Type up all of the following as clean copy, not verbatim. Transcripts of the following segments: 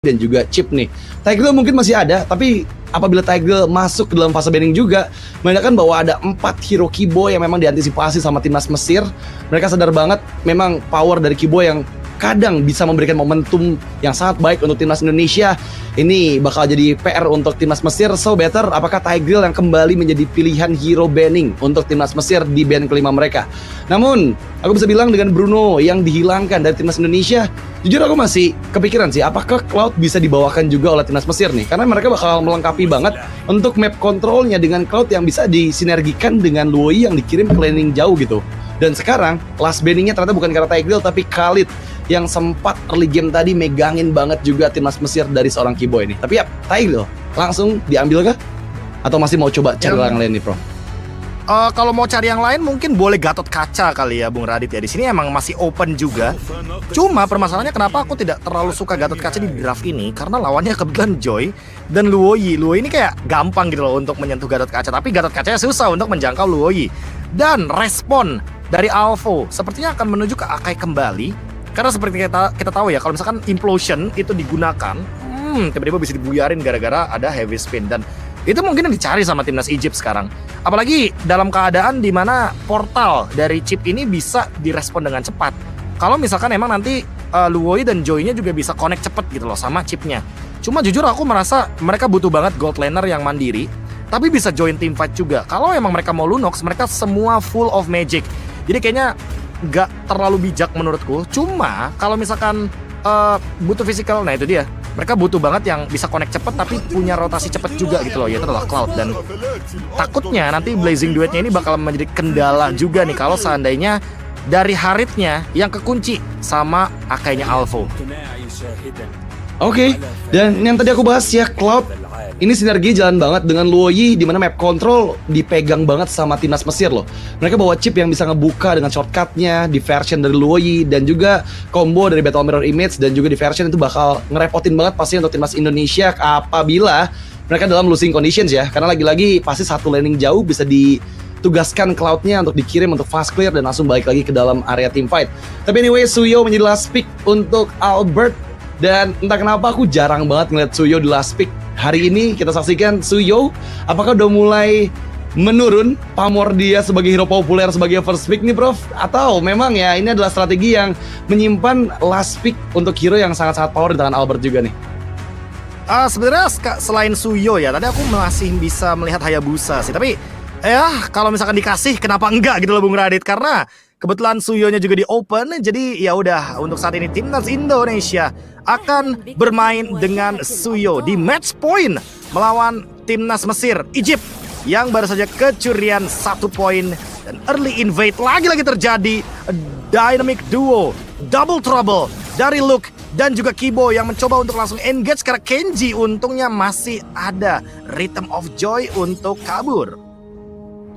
dan juga Chip nih. Tigreal mungkin masih ada, tapi apabila Tigreal masuk ke dalam fase banning juga, menandakan bahwa ada 4 hero Kibo yang memang diantisipasi sama timnas Mesir. Mereka sadar banget memang power dari Kibo yang kadang bisa memberikan momentum yang sangat baik untuk timnas Indonesia. Ini bakal jadi PR untuk timnas Mesir. So better, apakah Tigreal yang kembali menjadi pilihan hero banning untuk timnas Mesir di ban kelima mereka? Namun, aku bisa bilang dengan Bruno yang dihilangkan dari timnas Indonesia, jujur aku masih kepikiran sih, apakah Cloud bisa dibawakan juga oleh timnas Mesir nih? Karena mereka bakal melengkapi banget untuk map kontrolnya dengan Cloud yang bisa disinergikan dengan Luoyi yang dikirim ke laning jauh gitu. Dan sekarang, last banningnya ternyata bukan karena Tigreal, tapi Khalid yang sempat early game tadi megangin banget juga timnas Mesir dari seorang Kibo ini. Tapi ya, Tigreal langsung diambil kah? Atau masih mau coba cari orang lain nih, Bro? Kalau mau cari yang lain mungkin boleh Gatot Kaca kali ya Bung Radit ya. Di sini emang masih open juga. Cuma permasalahannya kenapa aku tidak terlalu suka Gatot Kaca di draft ini, karena lawannya kebetulan Joy dan Luoyi. Luoyi ini kayak gampang gitu loh untuk menyentuh Gatot Kaca, tapi Gatot Kacanya susah untuk menjangkau Luoyi. Dan respon dari Alpho sepertinya akan menuju ke Akai kembali, karena seperti kita tahu ya, kalau misalkan Implosion itu digunakan, tiba-tiba bisa dibuyarin gara-gara ada heavy spin, dan itu mungkin yang dicari sama timnas Egypt sekarang. Apalagi dalam keadaan dimana portal dari chip ini bisa direspon dengan cepat. Kalau misalkan emang nanti Luoyi dan Joy-nya juga bisa connect cepet gitu loh sama chipnya. Cuma jujur aku merasa mereka butuh banget gold laner yang mandiri, tapi bisa join team fight juga. Kalau emang mereka mau Lunox, mereka semua full of magic. Jadi kayaknya gak terlalu bijak menurutku. Cuma kalau misalkan butuh physical, nah itu dia. Mereka butuh banget yang bisa connect cepet tapi punya rotasi cepet juga gitu loh, yaitu adalah Cloud. Dan takutnya nanti Blazing Duetnya ini bakal menjadi kendala juga nih kalau seandainya dari Harithnya yang kekunci sama Akainya Alpho. Oke, dan yang tadi aku bahas ya, Cloud ini sinergi jalan banget dengan Luoyi, di mana map control dipegang banget sama timnas Mesir loh. Mereka bawa chip yang bisa ngebuka dengan shortcutnya, di version dari Luoyi, dan juga combo dari Battle Mirror Image, dan juga di version itu bakal ngerepotin banget pasti untuk timnas Indonesia apabila mereka dalam losing conditions ya. Karena lagi-lagi pasti satu laning jauh bisa ditugaskan Cloud-nya untuk dikirim untuk fast clear dan langsung balik lagi ke dalam area team fight. Tapi anyway, Suyo menjadi last pick untuk Albert. Dan entah kenapa aku jarang banget ngeliat Suyo di last pick. Hari ini kita saksikan Suyo apakah udah mulai menurun pamor dia sebagai hero populer sebagai first pick nih, Prof? Atau memang ya ini adalah strategi yang menyimpan last pick untuk hero yang sangat-sangat power di tangan Albert juga nih? Sebenarnya selain Suyo ya, tadi aku masih bisa melihat Hayabusa sih. Tapi ya kalau misalkan dikasih, kenapa enggak gitu loh Bung Radit? Karena kebetulan Suyonya juga di open, jadi ya udah untuk saat ini timnas Indonesia akan bermain dengan Suyo di match point melawan timnas Mesir, Egypt yang baru saja kecurian 1 poin, dan early invade lagi-lagi terjadi. Dynamic duo, double trouble dari Luke dan juga Kibo yang mencoba untuk langsung engage karena Kenji untungnya masih ada Rhythm of Joy untuk kabur.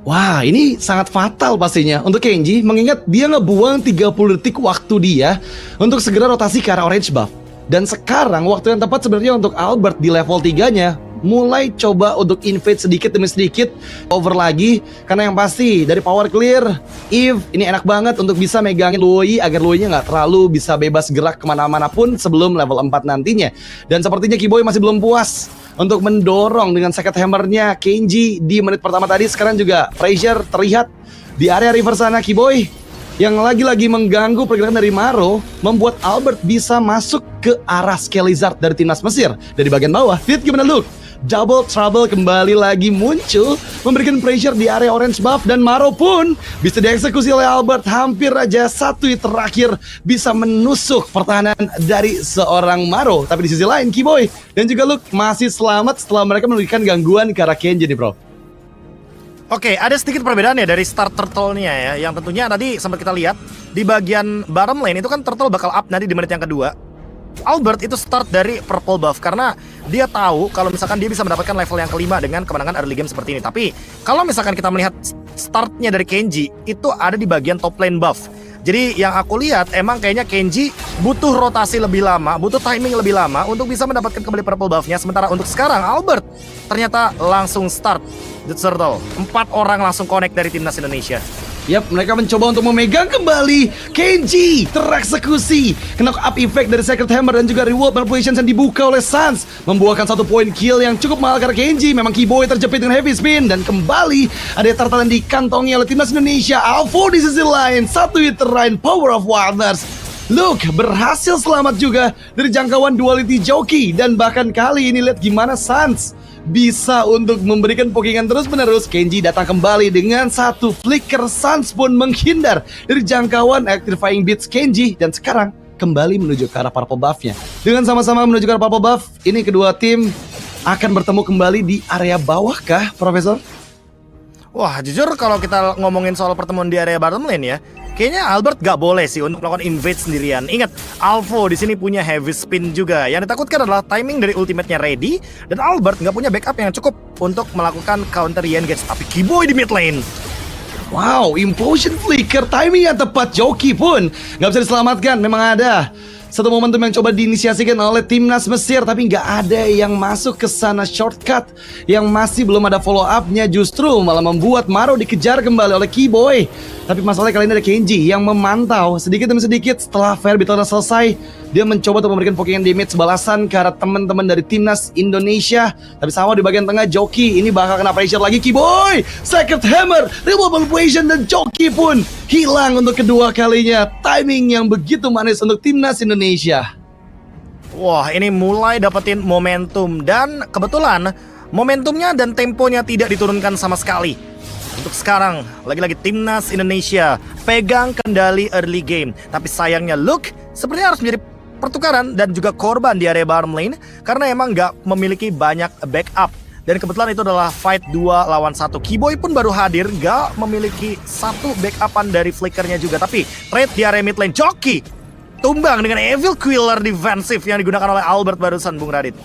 Wah, ini sangat fatal pastinya untuk Kenji, mengingat dia ngebuang 30 detik waktu dia untuk segera rotasi ke arah orange buff. Dan sekarang waktu yang tepat sebenarnya untuk Albert di level 3-nya mulai coba untuk invade sedikit demi sedikit, over lagi, karena yang pasti dari power clear, Eve ini enak banget untuk bisa megangin Luoyi agar Luoyi-nya nggak terlalu bisa bebas gerak kemana-mana pun sebelum level 4 nantinya. Dan sepertinya Kiboy masih belum puas untuk mendorong dengan second hammernya Kenji di menit pertama tadi. Sekarang juga pressure terlihat di area river sana. Kiboy yang lagi-lagi mengganggu pergerakan dari Maro membuat Albert bisa masuk ke arah Skelizard dari timnas Mesir. Dari bagian bawah, Fit gimana look? Double trouble kembali lagi muncul, memberikan pressure di area orange buff, dan Maro pun bisa dieksekusi oleh Albert. Hampir aja 1 hit terakhir bisa menusuk pertahanan dari seorang Maro. Tapi di sisi lain, Kiboy dan juga Luke masih selamat setelah mereka memberikan gangguan ke arah Kenji nih, bro. Oke, ada sedikit perbedaan ya dari start turtle-nya ya, yang tentunya tadi sempat kita lihat di bagian bottom lane itu kan turtle bakal up nanti di menit yang kedua. Albert itu start dari purple buff karena dia tahu kalau misalkan dia bisa mendapatkan level yang kelima dengan kemenangan early game seperti ini. Tapi kalau misalkan kita melihat startnya dari Kenji itu ada di bagian top lane buff. Jadi yang aku lihat emang kayaknya Kenji butuh rotasi lebih lama, butuh timing lebih lama untuk bisa mendapatkan kembali purple buff-nya. Sementara untuk sekarang Albert ternyata langsung start The Turtle. 4 orang langsung connect dari timnas Indonesia. Yap, mereka mencoba untuk memegang kembali. Kenji tereksekusi. Knock up effect dari Sacred Hammer dan juga reward manipulations yang dibuka oleh Sans membuahkan 1 poin kill yang cukup mahal karena Kenji memang Keyboy terjepit dengan heavy spin. Dan kembali ada tartan yang dikantongi oleh timnas Indonesia. Alpha di sisi lain, 1 hit terrain Power of Wilders. Luke berhasil selamat juga dari jangkauan duality joki. Dan bahkan kali ini lihat gimana Sans bisa untuk memberikan pokingan terus-menerus. Kenji datang kembali dengan 1 flicker. Sans pun menghindar dari jangkauan electrifying beats Kenji. Dan sekarang kembali menuju ke arah purple buff-nya. Dengan sama-sama menuju ke arah purple buff, ini kedua tim akan bertemu kembali di area bawah kah, Profesor? Wah, jujur kalau kita ngomongin soal pertemuan di area bottom lane ya, kayaknya Albert gak boleh sih untuk melakukan invade sendirian. Ingat, Alvo di sini punya heavy spin juga. Yang ditakutkan adalah timing dari ultimate-nya ready, dan Albert gak punya backup yang cukup untuk melakukan counter re-engage. Tapi Keyboy di mid lane. Wow, implosion flicker, timing yang tepat. Joki pun gak bisa diselamatkan. Memang ada satu momentum yang coba diinisiasikan oleh timnas Mesir, tapi nggak ada yang masuk ke sana. Shortcut yang masih belum ada follow up-nya justru malah membuat Maro dikejar kembali oleh Keyboy. Tapi masalahnya kali ini ada Kenji yang memantau sedikit demi sedikit. Setelah Fair Battle selesai, dia mencoba untuk memberikan pokingan damage balasan ke arah teman-teman dari timnas Indonesia. Tapi sama di bagian tengah Joki ini bakal kena pressure lagi. Keyboy, Sacred Hammer, Removal Equation, dan Joki pun hilang untuk kedua kalinya. Timing yang begitu manis untuk timnas Indonesia. Wah, ini mulai dapetin momentum. Dan kebetulan momentumnya dan temponya tidak diturunkan sama sekali. Untuk sekarang, lagi-lagi timnas Indonesia pegang kendali early game. Tapi sayangnya Luke sepertinya harus menjadi pertukaran dan juga korban di area bottom lane, karena emang nggak memiliki banyak backup. Dan kebetulan itu adalah fight 2 lawan 1. Keyboy pun baru hadir, nggak memiliki 1 backupan dari flickernya juga. Tapi trade di area mid lane, Joki tumbang dengan Evil Quiller defensif yang digunakan oleh Albert barusan, Bung Radit.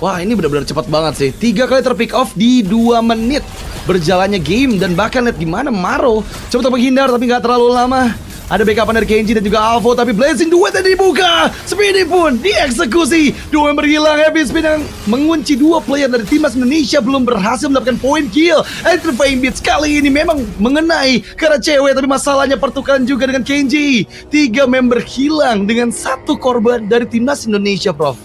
Wah, ini benar-benar cepat banget sih. 3 kali terpick off di 2 menit berjalannya game. Dan bahkan lihat gimana Maro coba untuk menghindar tapi nggak terlalu lama. Ada backupan dari Kenji dan juga Alvo, tapi Blazing Duet yang dibuka. Speedy pun dieksekusi. 2 member hilang. Heavy spin yang mengunci 2 player dari timnas Indonesia belum berhasil mendapatkan poin kill. Electrifying Beats kali ini memang mengenai karena cewek, tapi masalahnya pertukaran juga dengan Kenji. 3 member hilang dengan 1 korban dari timnas Indonesia, Prof.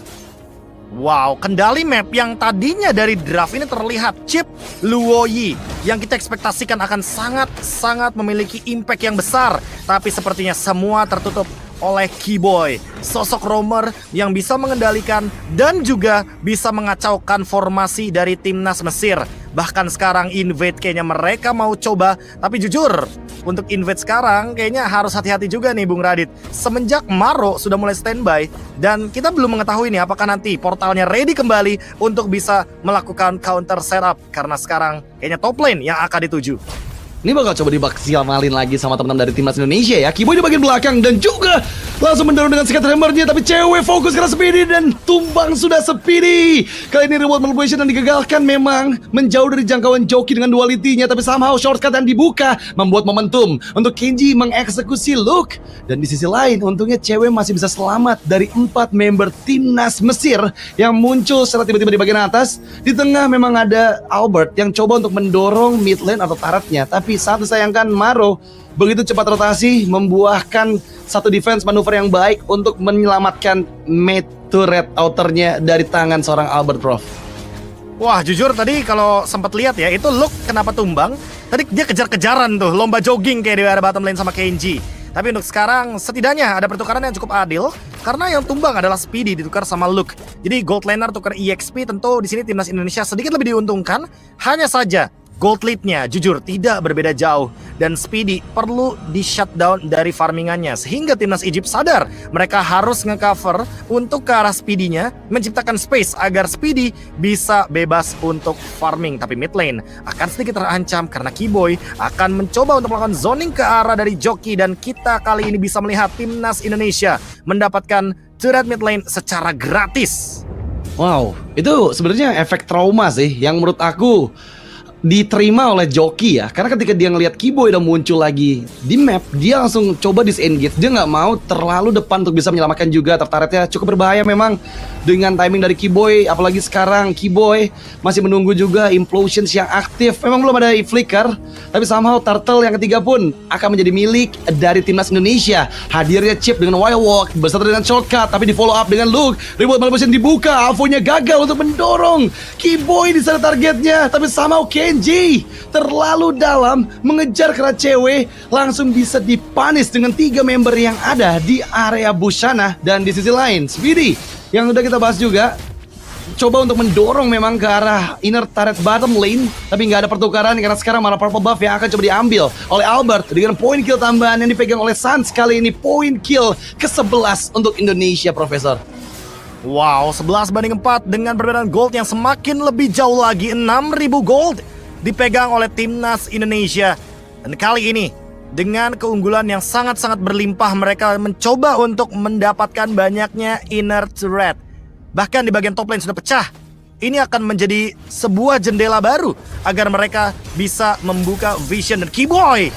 Wow, kendali map yang tadinya dari draft ini terlihat Chip Luoyi yang kita ekspektasikan akan sangat-sangat memiliki impact yang besar. Tapi sepertinya semua tertutup oleh Keyboy, sosok roamer yang bisa mengendalikan dan juga bisa mengacaukan formasi dari timnas Mesir. Bahkan sekarang invade kayaknya mereka mau coba, tapi jujur untuk invade sekarang kayaknya harus hati-hati juga nih Bung Radit. Semenjak Maro sudah mulai standby dan kita belum mengetahui nih apakah nanti portalnya ready kembali untuk bisa melakukan counter setup, karena sekarang kayaknya top lane yang akan dituju. Ini bakal coba dibaksiamalin lagi sama teman-teman dari timnas Indonesia ya. Keyboy di bagian belakang dan juga langsung mendorong dengan Scatter Hammer-nya, tapi cewek fokus karena Speedy dan tumbang sudah Speedy. Kali ini reward manipulation yang digagalkan memang menjauh dari jangkauan Joki dengan duality-nya, tapi somehow shortcut yang dibuka membuat momentum untuk Kenji mengeksekusi Luke. Dan di sisi lain untungnya cewek masih bisa selamat dari 4 member timnas Mesir yang muncul secara tiba-tiba di bagian atas. Di tengah memang ada Albert yang coba untuk mendorong mid lane atau turretnya, tapi sangat disayangkan Maro begitu cepat rotasi membuahkan 1 defense manuver yang baik untuk menyelamatkan mid turret outernya dari tangan seorang Albert, Prof. Wah, jujur tadi kalau sempat lihat ya, itu Luke kenapa tumbang? Tadi dia kejar-kejaran tuh, lomba jogging kayak di area bottom lane sama Kenji. Tapi untuk sekarang setidaknya ada pertukaran yang cukup adil, karena yang tumbang adalah Speedy ditukar sama Luke. Jadi gold laner tukar EXP, tentu di sini timnas Indonesia sedikit lebih diuntungkan. Hanya saja gold lead-nya jujur tidak berbeda jauh, dan Speedy perlu di shutdown dari farmingannya, sehingga timnas Egypt sadar mereka harus ngecover untuk ke arah Speedy-nya, menciptakan space agar Speedy bisa bebas untuk farming. Tapi mid lane akan sedikit terancam karena Keyboy akan mencoba untuk melakukan zoning ke arah dari Joki, dan kita kali ini bisa melihat timnas Indonesia mendapatkan turret mid lane secara gratis. Wow, itu sebenarnya efek trauma sih yang menurut aku diterima oleh Joki ya, karena ketika dia ngelihat Kiboy udah muncul lagi di map, dia langsung coba disengage. Dia nggak mau terlalu depan untuk bisa menyelamatkan juga. Turretnya cukup berbahaya memang dengan timing dari Kiboy, apalagi sekarang Kiboy masih menunggu juga Implosions yang aktif. Memang belum ada flicker, tapi somehow Turtle yang ketiga pun akan menjadi milik dari timnas Indonesia. Hadirnya Chip dengan Wild Walk beserta dengan shortcut, tapi di follow up dengan Luke. Reward Malfunction dibuka, Avo-nya gagal untuk mendorong Kiboy di sana targetnya, tapi somehow Kenji terlalu dalam mengejar kera cewek, langsung bisa dipanis dengan 3 member yang ada di area Bushana. Dan di sisi lain, Speedy yang udah kita bahas juga coba untuk mendorong memang ke arah inner turret bottom lane, tapi nggak ada pertukaran karena sekarang malah purple buff yang akan coba diambil oleh Albert dengan point kill tambahan yang dipegang oleh Sans. Kali ini point kill ke-11 untuk Indonesia, Profesor. Wow, 11-4 dengan perbedaan gold yang semakin lebih jauh lagi. 6.000 gold dipegang oleh timnas Indonesia. Dan kali ini dengan keunggulan yang sangat-sangat berlimpah, mereka mencoba untuk mendapatkan banyaknya inner turret. Bahkan di bagian top lane sudah pecah. Ini akan menjadi sebuah jendela baru agar mereka bisa membuka vision dan Kiboy.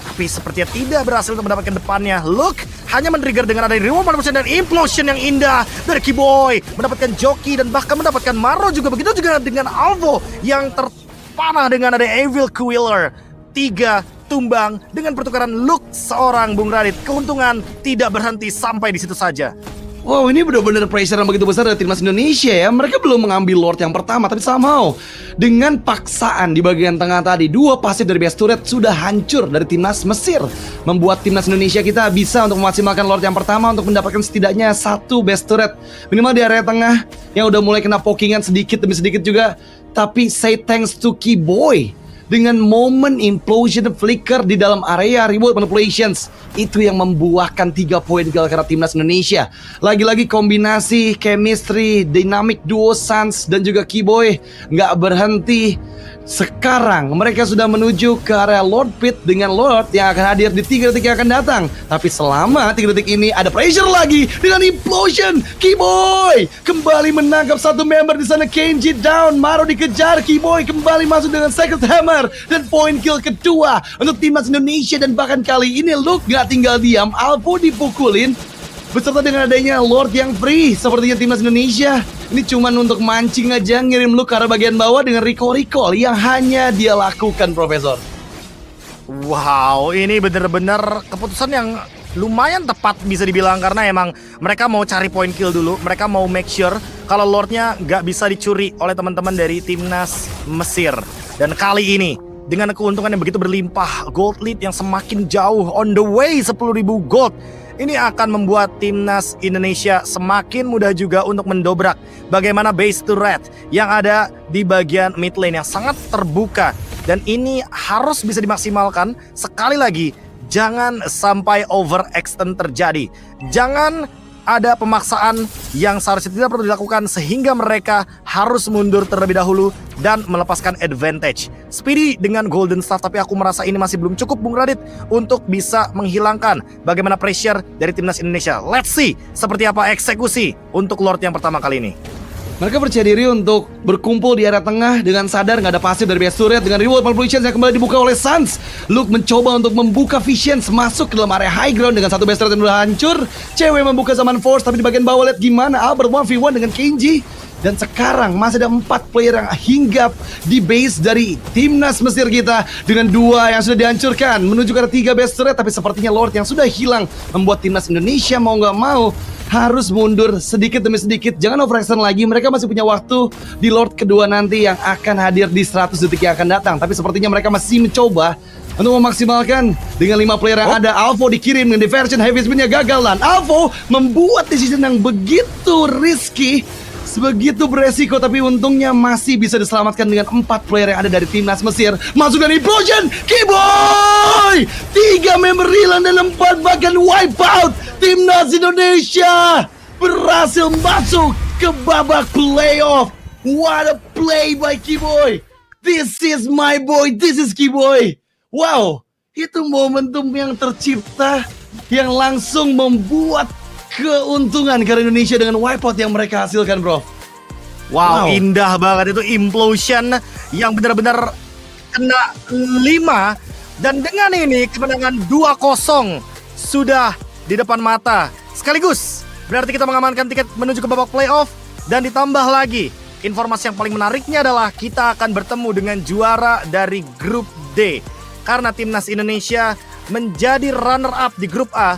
Tapi sepertinya tidak berhasil untuk mendapatkan depannya. Look, hanya men-trigger dengan ada reward malfunction dan implosion yang indah dari Kiboy. Mendapatkan joki dan bahkan mendapatkan Maro juga. Begitu juga dengan Alvo yang terpanah dengan ada Evil Quiller. 3 tumbang dengan pertukaran look seorang Bung Radit. Keuntungan tidak berhenti sampai di situ saja. Wow, ini benar-benar pressure yang begitu besar dari timnas Indonesia ya. Mereka belum mengambil Lord yang pertama, tapi somehow dengan paksaan di bagian tengah tadi, 2 pasif dari base turret sudah hancur dari timnas Mesir, membuat timnas Indonesia kita bisa untuk memaksimalkan Lord yang pertama untuk mendapatkan setidaknya 1 base turret minimal di area tengah yang udah mulai kena pokingan sedikit demi sedikit juga. Tapi say thanks to Kiboy dengan momen implosion flicker di dalam area reward manipulations, itu yang membuahkan 3 poin gol karena timnas Indonesia. Lagi-lagi kombinasi chemistry dynamic duo Sans dan juga Kiboy nggak berhenti. Sekarang mereka sudah menuju ke area Lord Pit dengan Lord yang akan hadir di 3 detik yang akan datang. Tapi selama 3 detik ini ada pressure lagi dengan implosion. Kiboy kembali menangkap 1 member di sana. Kenji down, Maro dikejar. Kiboy kembali masuk dengan second hammer dan point kill kedua untuk timnas Indonesia. Dan bahkan kali ini Luke gak tinggal diam, Alvo dipukulin beserta dengan adanya Lord yang free. Sepertinya timnas Indonesia ini cuman untuk mancing aja, ngirim Luke ke arah bagian bawah dengan recall yang hanya dia lakukan, Profesor. Wow, ini bener-bener keputusan yang lumayan tepat bisa dibilang, karena emang mereka mau cari point kill dulu. Mereka mau make sure kalau Lordnya gak bisa dicuri oleh teman-teman dari timnas Mesir. Dan kali ini dengan keuntungan yang begitu berlimpah, gold lead yang semakin jauh on the way 10.000 gold, ini akan membuat timnas Indonesia semakin mudah juga untuk mendobrak bagaimana base turret yang ada di bagian mid lane yang sangat terbuka. Dan ini harus bisa dimaksimalkan. Sekali lagi, jangan sampai overextend terjadi. Jangan ada pemaksaan yang seharusnya tidak perlu dilakukan sehingga mereka harus mundur terlebih dahulu dan melepaskan advantage. Speedy dengan Golden Staff, tapi aku merasa ini masih belum cukup, Bung Radit, untuk bisa menghilangkan bagaimana pressure dari timnas Indonesia. Let's see seperti apa eksekusi untuk Lord yang pertama kali ini. Mereka percaya diri untuk berkumpul di area tengah dengan sadar nggak ada pasif dari base turret dengan reward manipulations yang kembali dibuka oleh Sans. Luke mencoba untuk membuka visions masuk ke dalam area high ground dengan 1 base turret yang udah hancur. Cewek membuka zaman force, tapi di bagian bawah lihat gimana Albert 1v1 dengan Kenji. Dan sekarang masih ada 4 player yang hinggap di base dari timnas Mesir kita, dengan 2 yang sudah dihancurkan menuju ke arah 3 base turret. Tapi sepertinya Lord yang sudah hilang membuat timnas Indonesia mau nggak mau harus mundur sedikit demi sedikit. Jangan overextend lagi, mereka masih punya waktu di Lord kedua nanti yang akan hadir di 100 detik yang akan datang. Tapi sepertinya mereka masih mencoba untuk memaksimalkan dengan 5 player yang ada. Alvo dikirim dengan diversion, heavy spin-nya gagal, dan Alvo membuat decision yang begitu risky, sebegitu beresiko, tapi untungnya masih bisa diselamatkan dengan 4 player yang ada dari timnas Mesir. Masuk dari implosion, Kiboy! 3 member hilang dan 4 bahkan wipe out. Timnas Indonesia berhasil masuk ke babak playoff. What a play by Kiboy! This is my boy, this is Kiboy. Wow, itu momentum yang tercipta yang langsung membuat keuntungan karena Indonesia dengan wipeout yang mereka hasilkan, bro. Wow, indah banget itu implosion yang benar-benar kena 5. Dan dengan ini kemenangan 2-0 sudah di depan mata. Sekaligus berarti kita mengamankan tiket menuju ke babak playoff. Dan ditambah lagi, informasi yang paling menariknya adalah kita akan bertemu dengan juara dari grup D. Karena timnas Indonesia menjadi runner up di grup A